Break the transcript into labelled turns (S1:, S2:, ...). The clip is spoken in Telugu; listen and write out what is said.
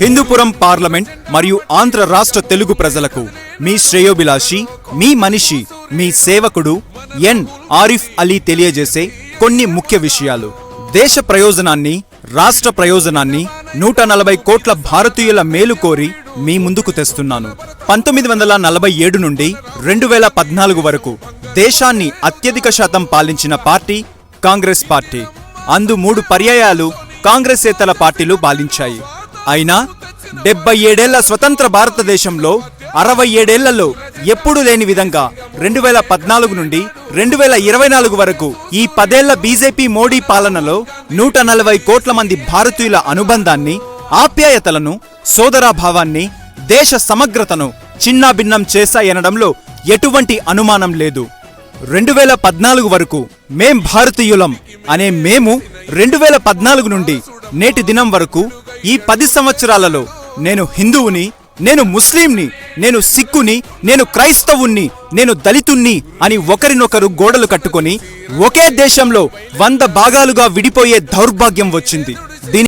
S1: హిందూపురం పార్లమెంట్ మరియు ఆంధ్ర రాష్ట్ర తెలుగు ప్రజలకు మీ శ్రేయోభిలాషి, మీ మనిషి, మీ సేవకుడు ఎన్ ఆరిఫ్ అలీ తెలియజేసే కొన్ని ముఖ్య విషయాలు. దేశ ప్రయోజనాన్ని, రాష్ట్ర ప్రయోజనాన్ని 140 కోట్ల భారతీయుల మేలు కోరి మీ ముందుకు తెస్తున్నాను. 1947 నుండి 2014 వరకు దేశాన్ని అత్యధిక శాతం పాలించిన పార్టీ కాంగ్రెస్ పార్టీ. 3 పర్యాయాలు కాంగ్రెసేతర పార్టీలు పాలించాయి. అయినా 77 ఏళ్ల స్వతంత్ర భారతదేశంలో 67 ఏళ్లలో ఎప్పుడూ లేని విధంగా 2014 నుండి 2024 వరకు ఈ 10 ఏళ్ల బీజేపీ మోడీ పాలనలో 140 కోట్ల మంది భారతీయుల అనుబంధాన్ని, ఆప్యాయతలను, సోదరాభావాన్ని, దేశ సమగ్రతను చిన్నాభిన్నం చేశాయనడంలో ఎటువంటి అనుమానం లేదు. 2014 వరకు మేం భారతీయులం అనే మేము 2014 నుండి నేటి దినం వరకు ఈ 10 సంవత్సరాలలో నేను హిందువుని, నేను ముస్లింని, నేను సిక్కుని, నేను క్రైస్తవుణ్ణి, నేను దళితుణ్ణి అని ఒకరినొకరు గోడలు కట్టుకొని ఒకే దేశంలో 100 భాగాలుగా విడిపోయే దౌర్భాగ్యం వచ్చింది.